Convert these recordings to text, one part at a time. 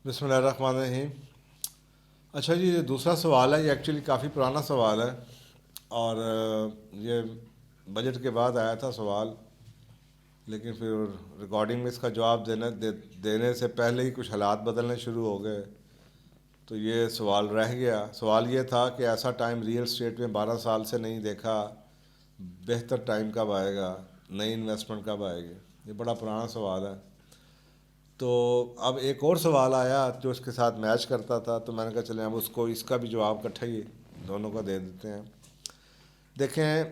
بسم اللہ الرحمن الرحیم۔ اچھا جی، یہ دوسرا سوال ہے، یہ ایکچولی کافی پرانا سوال ہے اور یہ بجٹ کے بعد آیا تھا سوال، لیکن پھر ریکارڈنگ میں اس کا جواب دینے سے پہلے ہی کچھ حالات بدلنے شروع ہو گئے، تو یہ سوال رہ گیا۔ سوال یہ تھا کہ ایسا ٹائم ریئل اسٹیٹ میں 12 سال سے نہیں دیکھا، بہتر ٹائم کب آئے گا، نئی انویسٹمنٹ کب آئے گی؟ یہ بڑا پرانا سوال ہے۔ تو اب ایک اور سوال آیا جو اس کے ساتھ میچ کرتا تھا، تو میں نے کہا چلیں اب اس کا بھی جواب اکٹھا ہی دونوں کا دے دیتے ہیں۔ دیکھیں،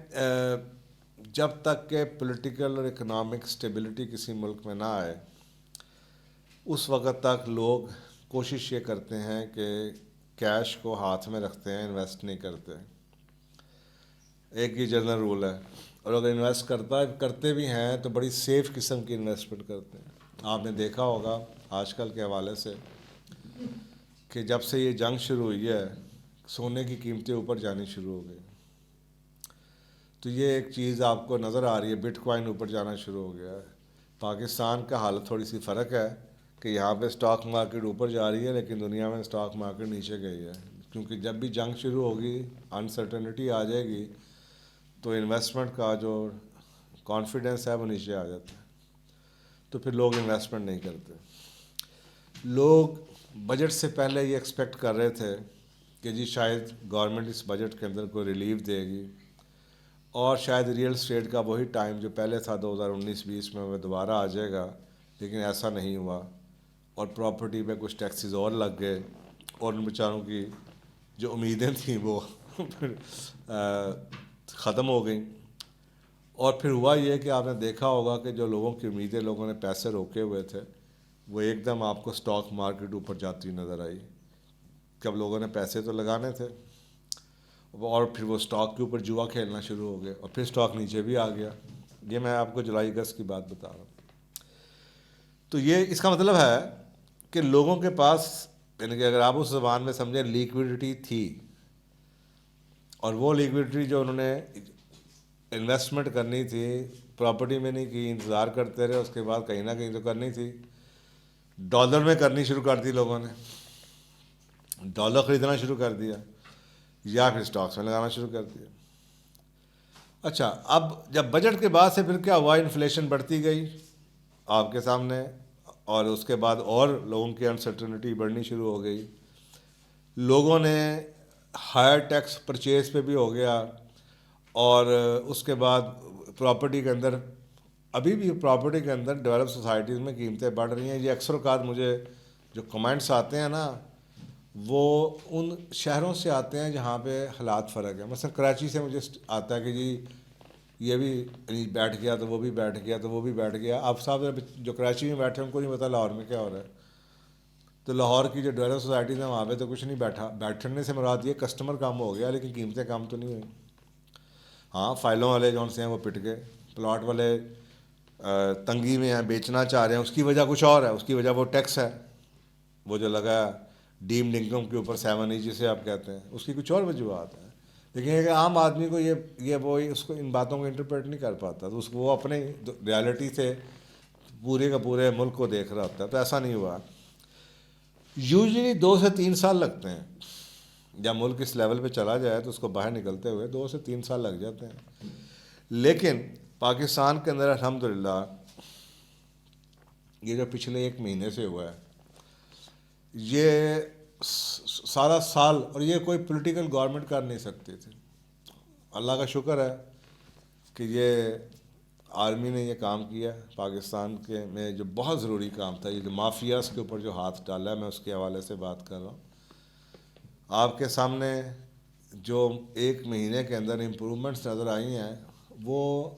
جب تک کہ پولیٹیکل اور اکنامک سٹیبلٹی کسی ملک میں نہ آئے، اس وقت تک لوگ کوشش یہ کرتے ہیں کہ کیش کو ہاتھ میں رکھتے ہیں، انویسٹ نہیں کرتے۔ ایک ہی جنرل رول ہے، اور اگر انویسٹ کرتے بھی ہیں تو بڑی سیف قسم کی انویسٹمنٹ کرتے ہیں۔ آپ نے دیکھا ہوگا آج کل کے حوالے سے کہ جب سے یہ جنگ شروع ہوئی ہے، سونے کی قیمتیں اوپر جانی شروع ہو گئی، تو یہ ایک چیز آپ کو نظر آ رہی ہے، بٹ کوائن اوپر جانا شروع ہو گیا ہے۔ پاکستان کا حالت تھوڑی سی فرق ہے کہ یہاں پہ سٹاک مارکیٹ اوپر جا رہی ہے، لیکن دنیا میں سٹاک مارکیٹ نیچے گئی ہے، کیونکہ جب بھی جنگ شروع ہوگی، انسرٹنٹی آ جائے گی، تو انویسٹمنٹ کا جو کانفیڈنس ہے وہ نیچے آ جاتا ہے، تو پھر لوگ انویسٹمنٹ نہیں کرتے۔ لوگ بجٹ سے پہلے یہ ایکسپیکٹ کر رہے تھے کہ جی شاید گورنمنٹ اس بجٹ کے اندر کوئی ریلیف دے گی، اور شاید ریئل اسٹیٹ کا وہی ٹائم جو پہلے تھا 2019-20 میں وہ دوبارہ آ جائے گا، لیکن ایسا نہیں ہوا، اور پراپرٹی پہ کچھ ٹیکسز اور لگ گئے، اور ان بیچاروں کی جو امیدیں تھیں وہ پھر ختم ہو گئیں۔ اور پھر ہوا یہ کہ آپ نے دیکھا ہوگا کہ جو لوگوں کی امیدیں، لوگوں نے پیسے روکے ہوئے تھے، وہ ایک دم آپ کو سٹاک مارکیٹ اوپر جاتی نظر آئی، کہ اب لوگوں نے پیسے تو لگانے تھے، اور پھر وہ سٹاک کے اوپر جوا کھیلنا شروع ہو گئے، اور پھر سٹاک نیچے بھی آ گیا۔ یہ میں آپ کو جولائی اگست کی بات بتا رہا ہوں۔ تو یہ اس کا مطلب ہے کہ لوگوں کے پاس، یعنی کہ اگر آپ اس زبان میں سمجھیں، لیکوڈیٹی تھی، اور وہ لیکوڈیٹی جو انہوں نے انویسٹمنٹ کرنی تھی، پراپرٹی میں نہیں کی، انتظار کرتے رہے، اس کے بعد کہیں نہ کہیں تو کرنی تھی، ڈالر میں کرنی شروع کر دی، لوگوں نے ڈالر خریدنا شروع کر دیا، یا پھر سٹاکس میں لگانا شروع کر دیا۔ اچھا، اب جب بجٹ کے بعد سے پھر کیا ہوا، انفلیشن بڑھتی گئی آپ کے سامنے، اور اس کے بعد اور لوگوں کی انسرٹنٹی بڑھنی شروع ہو گئی، لوگوں نے ہائر ٹیکس پرچیز پہ بھی ہو گیا، اور اس کے بعد پراپرٹی کے اندر، ابھی بھی پراپرٹی کے اندر ڈیولپ سوسائٹیز میں قیمتیں بڑھ رہی ہیں۔ یہ اکثر اوقات مجھے جو کمنٹس آتے ہیں نا، وہ ان شہروں سے آتے ہیں جہاں پہ حالات فرق ہے۔ مثلا کراچی سے مجھے آتا ہے کہ جی یہ بھی بیٹھ گیا تو وہ بھی بیٹھ گیا تو وہ بھی بیٹھ گیا۔ آپ صاحب جو کراچی میں بیٹھے ہیں ان کو نہیں پتا لاہور میں کیا ہو رہا ہے، تو لاہور کی جو ڈیولپ سوسائٹیز ہیں وہاں پہ تو کچھ نہیں بیٹھا، بیٹھنے سے مراد یہ کسٹمر کم ہو گیا، لیکن قیمتیں کم تو نہیں ہوئی۔ ہاں، فائلوں والے جو سے ہیں وہ پٹ گئے، پلاٹ والے تنگی میں ہیں، بیچنا چاہ رہے ہیں، اس کی وجہ کچھ اور ہے، اس کی وجہ وہ ٹیکس ہے، وہ جو لگا ہے ڈیمڈ انکم کے اوپر 7E جسے آپ کہتے ہیں، اس کی کچھ اور وجوہات ہیں، لیکن ایک عام آدمی کو وہ اس کو ان باتوں کو انٹرپریٹ نہیں کر پاتا، تو وہ اپنے ریالٹی سے پورے کا پورے ملک کو دیکھ رہا ہوتا ہے، تو ایسا نہیں ہوا۔ یوزلی 2 سے 3 سال لگتے ہیں، جب ملک اس لیول پہ چلا جائے تو اس کو باہر نکلتے ہوئے 2 سے 3 سال لگ جاتے ہیں۔ لیکن پاکستان کے اندر الحمدللہ یہ جو پچھلے 1 مہینے سے ہوا ہے، یہ سارا سال، اور یہ کوئی پولیٹیکل گورنمنٹ کر نہیں سکتی تھی۔ اللہ کا شکر ہے کہ یہ آرمی نے یہ کام کیا پاکستان کے میں، جو بہت ضروری کام تھا، یہ جو مافیاز کے اوپر جو ہاتھ ڈالا ہے، میں اس کے حوالے سے بات کر رہا ہوں۔ آپ کے سامنے جو 1 مہینے کے اندر امپرومنٹس نظر آئی ہیں، وہ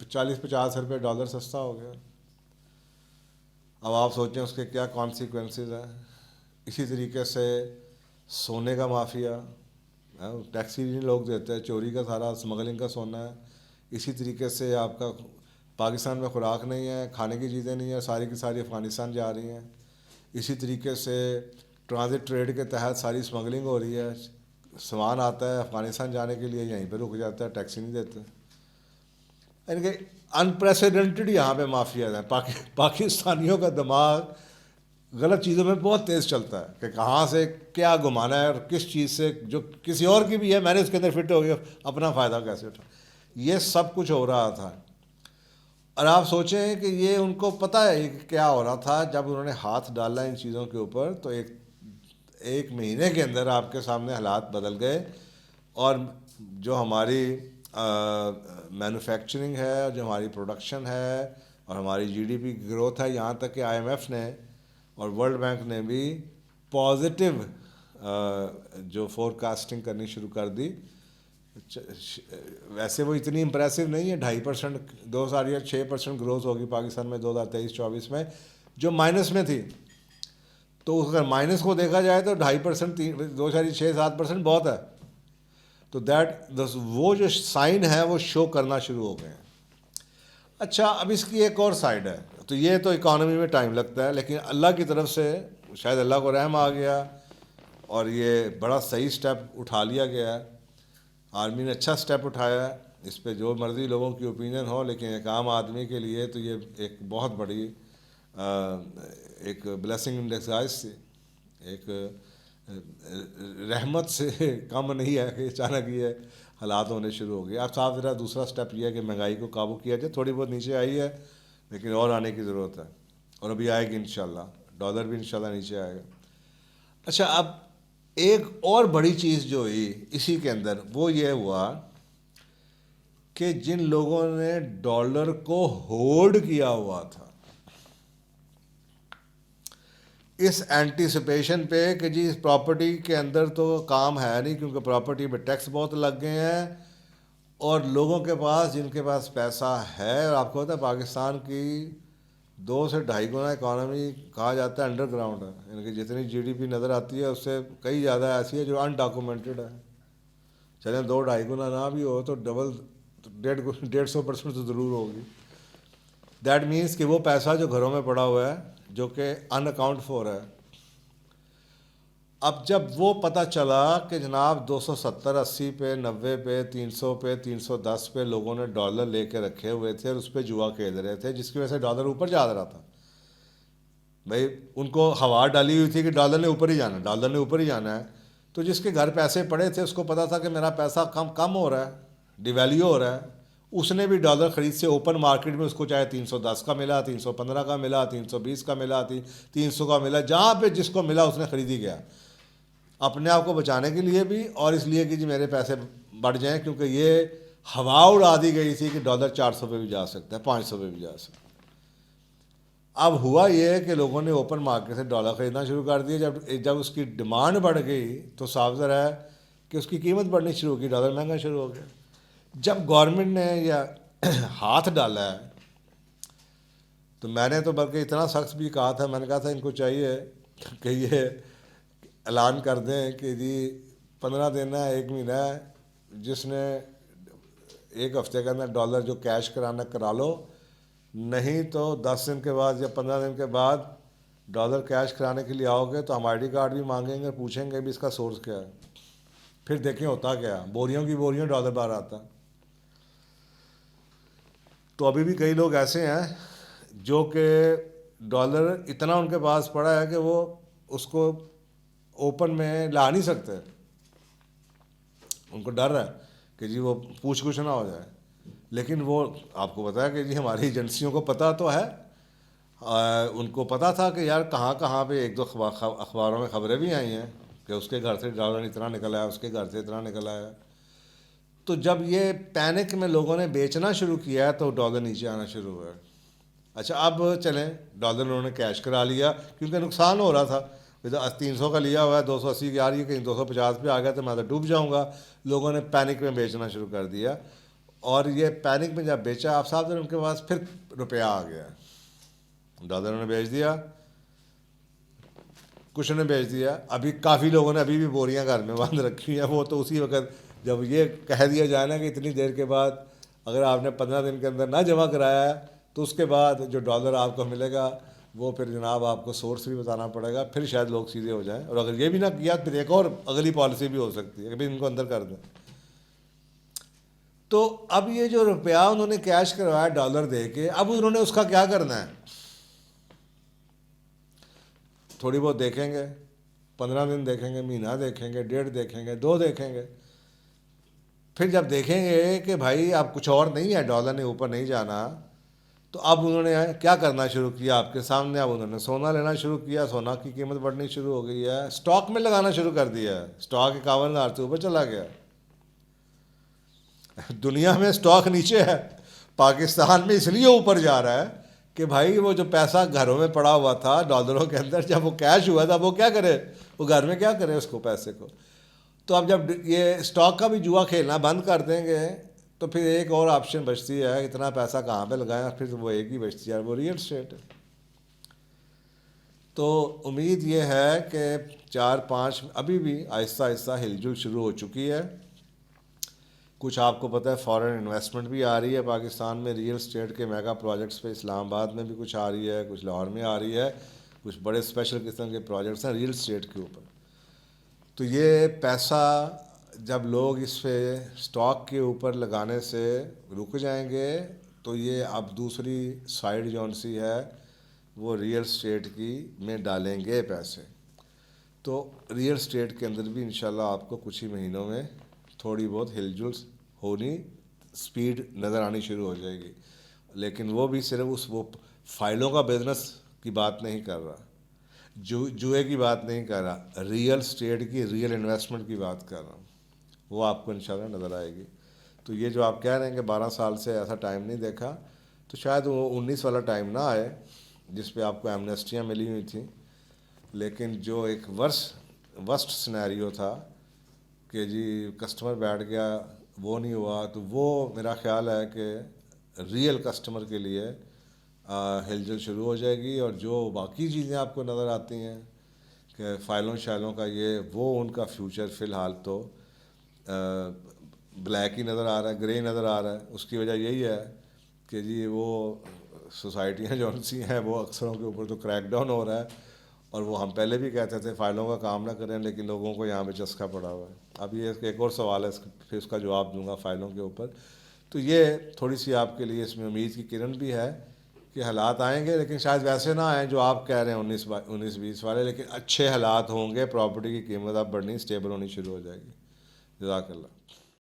40-50 روپے ڈالر سستا ہو گیا۔ اب آپ سوچیں اس کے کیا کانسیکوینسز ہیں۔ اسی طریقے سے سونے کا مافیا، ٹیکس ہی نہیں لوگ دیتے ہیں، چوری کا سارا اسمگلنگ کا سونا ہے۔ اسی طریقے سے آپ کا پاکستان میں خوراک نہیں ہے، کھانے کی چیزیں نہیں ہیں، ساری کی ساری افغانستان جا رہی ہیں۔ اسی طریقے سے ٹرانزٹ ٹریڈ کے تحت ساری اسمگلنگ ہو رہی ہے، سامان آتا ہے افغانستان جانے کے لیے، یہیں پہ رک جاتا ہے، ٹیکس ہی نہیں دیتے۔ یعنی کہ انپریسیڈنٹڈ یہاں پہ مافیاز ہیں۔ پاکستانیوں کا دماغ غلط چیزوں میں بہت تیز چلتا ہے کہ کہاں سے کیا گھمانا ہے اور کس چیز سے جو کسی اور کی بھی ہے میں نے اس کے اندر فٹ ہو گیا اپنا فائدہ کیسے اٹھا. یہ سب کچھ ہو رہا تھا. اور آپ سوچیں کہ یہ ان کو پتہ ہے کہ کیا ہو رہا تھا. جب انہوں نے ہاتھ ڈالا ان چیزوں کے اوپر تو ایک مہینے کے اندر آپ کے سامنے حالات بدل گئے. اور جو ہماری مینوفیکچرنگ ہے اور جو ہماری پروڈکشن ہے اور ہماری جی ڈی پی کی گروتھ ہے, یہاں تک کہ آئی ایم ایف نے اور ورلڈ بینک نے بھی پازیٹیو جو فور کاسٹنگ کرنی شروع کر دی. ویسے وہ اتنی امپریسو نہیں ہے, 2.5% 2 سال یا 6% گروتھ ہوگی پاکستان میں 2023-24 میں جو مائنس میں تھی. تو اگر مائنس کو دیکھا جائے تو 2.5% 2.67% بہت ہے. تو وہ جو سائن ہے وہ شو کرنا شروع ہو گئے ہیں. اچھا اب اس کی ایک اور سائڈ ہے. تو یہ تو اکانومی میں ٹائم لگتا ہے, لیکن اللہ کی طرف سے شاید اللہ کو رحم آ گیا اور یہ بڑا صحیح سٹیپ اٹھا لیا گیا ہے. آرمی نے اچھا سٹیپ اٹھایا ہے. اس پہ جو مرضی لوگوں کی اوپینین ہو, لیکن ایک عام آدمی کے لیے تو یہ ایک بہت بڑی ایک بلیسنگ ان ڈسگائز تھی. ایک رحمت سے کم نہیں ہے کہ اچانک یہ حالات ہونے شروع ہو گئے. اب صاحب ذرا دوسرا سٹیپ یہ ہے کہ مہنگائی کو قابو کیا جائے. تھوڑی بہت نیچے آئی ہے لیکن اور آنے کی ضرورت ہے, اور ابھی آئے گی انشاءاللہ. ڈالر بھی انشاءاللہ نیچے آئے گا. اچھا اب ایک اور بڑی چیز جو ہوئی اسی کے اندر وہ یہ ہوا کہ جن لوگوں نے ڈالر کو ہولڈ کیا ہوا تھا اس اینٹیسپیشن پہ کہ جی پراپرٹی کے اندر تو کام ہے نہیں کیونکہ پراپرٹی پہ ٹیکس بہت لگ گئے ہیں, اور لوگوں کے پاس جن کے پاس پیسہ ہے, اور آپ کو پتہ ہے پاکستان کی 2 سے 2.5 گنا اکانومی کہا جاتا ہے انڈر گراؤنڈ ہے, یعنی کہ جتنی جی ڈی پی نظر آتی ہے اس سے کئی زیادہ ایسی ہے جو انڈاکومنٹڈ ہے. چلیں 2-2.5 گنا نہ بھی ہو تو ڈبل 150% تو ضرور ہوگی. دیٹ مینس کہ وہ پیسہ جو گھروں میں پڑا ہوا ہے جو کہ ان اکاؤنٹ فور ہے. اب جب وہ پتہ چلا کہ جناب 270 80 پہ 90 پہ 300 پہ 310 پہ لوگوں نے ڈالر لے کے رکھے ہوئے تھے اور اس پہ جوا کھیل رہے تھے, جس کی وجہ سے ڈالر اوپر جا رہا تھا. بھائی ان کو ہوا ڈالی ہوئی تھی کہ ڈالر نے اوپر ہی جانا ہے, ڈالر نے اوپر ہی جانا ہے. تو جس کے گھر پیسے پڑے تھے اس کو پتا تھا کہ میرا پیسہ کم ہو رہا ہے, ڈیویلیو ہو رہا ہے. اس نے بھی ڈالر خرید سے اوپن مارکیٹ میں اس کو چاہے 310 کا ملا, 315 کا ملا, 320 کا ملا, 300 کا ملا, جہاں پہ جس کو ملا اس نے خریدی گیا, اپنے آپ کو بچانے کے لیے بھی اور اس لیے کہ جی میرے پیسے بڑھ جائیں, کیونکہ یہ ہوا اڑا دی گئی تھی کہ ڈالر 400 پہ بھی جا سکتا ہے, 500 پہ بھی جا سکتا ہے. اب ہوا یہ کہ لوگوں نے اوپن مارکیٹ سے ڈالر خریدنا شروع کر دیا. جب اس کی ڈیمانڈ بڑھ گئی تو صاف ظاہر ہے کہ اس کی قیمت بڑھنی شروع ہو گئی, ڈالر مہنگا شروع ہو گیا. جب گورنمنٹ نے یا ہاتھ ڈالا ہے تو میں نے تو بلکہ اتنا سخت بھی کہا تھا, میں نے کہا تھا ان کو چاہیے کہ یہ اعلان کر دیں کہ جی 15 دن ہے, 1 مہینہ ہے, جس نے 1 ہفتے کے اندر ڈالر جو کیش کرانا کرا لو, نہیں تو 10 دن کے بعد یا 15 دن کے بعد ڈالر کیش کرانے کے لیے آؤ گے تو ہم آئی ڈی کارڈ بھی مانگیں گے, پوچھیں گے بھی اس کا سورس کیا ہے. پھر دیکھیں ہوتا کیا, بوریوں کی بوریوں ڈالر باہر آتا. تو ابھی بھی کئی لوگ ایسے ہیں جو کہ ڈالر اتنا ان کے پاس پڑا ہے کہ وہ اس کو اوپن میں لا نہیں سکتے. ان کو ڈر ہے کہ جی وہ پوچھ گچھ نہ ہو جائے. لیکن وہ آپ کو پتا ہے کہ جی ہماری ایجنسیوں کو پتہ تو ہے, ان کو پتہ تھا کہ یار کہاں پہ 1-2 اخباروں میں خبریں بھی آئی ہیں کہ اس کے گھر سے ڈالر اتنا نکل آیا, اس کے گھر سے اتنا نکل آیا. تو جب یہ پینک میں لوگوں نے بیچنا شروع کیا تو ڈالر نیچے آنا شروع ہوا. اچھا اب چلیں ڈالر انہوں نے کیش کرا لیا کیونکہ نقصان ہو رہا تھا. 300 کا لیا ہوا ہے 280 کی آ رہی ہے, کہیں 250 پہ آ گیا تو میں تو ڈوب جاؤں گا. لوگوں نے پینک میں بیچنا شروع کر دیا, اور یہ پینک میں جب بیچا آپ صاحب ان کے پاس پھر روپیہ آ گیا, ڈالر نے بیچ دیا, کچھ نے بیچ دیا. ابھی کافی لوگوں نے ابھی بھی بوریاں گھر میں باندھ رکھی ہیں. وہ تو اسی وقت جب یہ کہہ دیا جائے نا کہ اتنی دیر کے بعد اگر آپ نے 15 دن کے اندر نہ جمع کرایا ہے تو اس کے بعد جو ڈالر آپ کو ملے گا وہ پھر جناب آپ کو سورس بھی بتانا پڑے گا, پھر شاید لوگ سیدھے ہو جائیں. اور اگر یہ بھی نہ کیا پھر ایک اور اگلی پالیسی بھی ہو سکتی ہے کہ بھائی ان کو اندر کر دیں. تو اب یہ جو روپیہ انہوں نے کیش کروایا ڈالر دے کے, اب انہوں نے اس کا کیا کرنا ہے. تھوڑی بہت دیکھیں گے، 15 دن دیکھیں گے، مہینہ دیکھیں گے، 1.5 دیکھیں گے، 2 دیکھیں گے، پھر جب دیکھیں گے کہ بھائی اب کچھ اور نہیں ہے، ڈالر نے اوپر نہیں جانا، تو اب انہوں نے کیا کرنا شروع کیا آپ کے سامنے؟ اب انہوں نے سونا لینا شروع کیا، سونا کی قیمت بڑھنی شروع ہو گئی ہے، اسٹاک میں لگانا شروع کر دیا ہے، اسٹاک 51,000 سے اوپر چلا گیا، دنیا میں اسٹاک نیچے ہے، پاکستان میں اس لیے اوپر جا رہا ہے کہ بھائی وہ جو پیسہ گھروں میں پڑا ہوا تھا ڈالروں کے اندر، جب وہ کیش ہوا تھا وہ کیا کرے؟ وہ گھر میں کیا کرے اس کو، پیسے کو؟ تو اب جب یہ اسٹاک کا بھی جوا کھیلنا بند کر دیں گے تو پھر ایک اور آپشن بچتی ہے، اتنا پیسہ کہاں پہ لگائیں، پھر وہ ایک ہی بچتی ہے، وہ ریئل اسٹیٹ ہے۔ تو امید یہ ہے کہ 4-5 ابھی بھی آہستہ آہستہ ہل جل شروع ہو چکی ہے، کچھ آپ کو پتہ ہے فارن انویسٹمنٹ بھی آ رہی ہے پاکستان میں ریئل اسٹیٹ کے میگا پروجیکٹس پہ، اسلام آباد میں بھی کچھ آ رہی ہے، کچھ لاہور میں آ رہی ہے، کچھ بڑے اسپیشل قسم کے پروجیکٹس ہیں ریئل اسٹیٹ کے اوپر۔ تو یہ پیسہ جب لوگ اس پہ اسٹاک کے اوپر لگانے سے رک جائیں گے تو یہ اب دوسری سائڈ جون سی ہے وہ ریئل اسٹیٹ کی میں ڈالیں گے پیسے، تو ریئل اسٹیٹ کے اندر بھی انشاءاللہ آپ کو کچھ ہی مہینوں میں تھوڑی بہت ہل جل ہونی، سپیڈ نظر آنی شروع ہو جائے گی، لیکن وہ بھی صرف اس وہ فائلوں کا بزنس کی بات نہیں کر رہا، جوئے کی بات نہیں کر رہا، ریئل اسٹیٹ کی ریئل انویسٹمنٹ کی بات کر رہا ہوں، وہ آپ کو انشاءاللہ نظر آئے گی۔ تو یہ جو آپ کہہ رہے ہیں کہ 12 سال سے ایسا ٹائم نہیں دیکھا، تو شاید وہ 19 والا ٹائم نہ آئے جس پہ آپ کو ایمنیسٹیاں ملی ہوئی تھیں، لیکن جو ایک ورسٹ سینیریو تھا کہ جی کسٹمر بیٹھ گیا، وہ نہیں ہوا، تو وہ میرا خیال ہے کہ ریئل کسٹمر کے لیے ہلچل شروع ہو جائے گی، اور جو باقی چیزیں آپ کو نظر آتی ہیں کہ فائلوں شائلوں کا وہ ان کا فیوچر فی الحال تو بلیک ہی نظر آ رہا ہے، گرے نظر آ رہا ہے۔ اس کی وجہ یہی ہے کہ جی وہ سوسائٹیاں جو سی ہیں وہ اکثروں کے اوپر تو کریک ڈاؤن ہو رہا ہے، اور وہ ہم پہلے بھی کہتے تھے فائلوں کا کام نہ کریں، لیکن لوگوں کو یہاں پہ چسکا پڑا ہوا ہے۔ اب یہ ایک اور سوال ہے، پھر اس کا جواب دوں گا فائلوں کے اوپر۔ تو یہ تھوڑی سی آپ کے لیے اس میں امید کی کرن بھی ہے کہ حالات آئیں گے، لیکن شاید ویسے نہ آئیں جو آپ کہہ رہے ہیں 19-20 والے، لیکن اچھے حالات ہوں گے، پراپرٹی کی قیمت اب بڑھنی اسٹیبل ہونی شروع ہو جائے گی۔ جزاک اللہ۔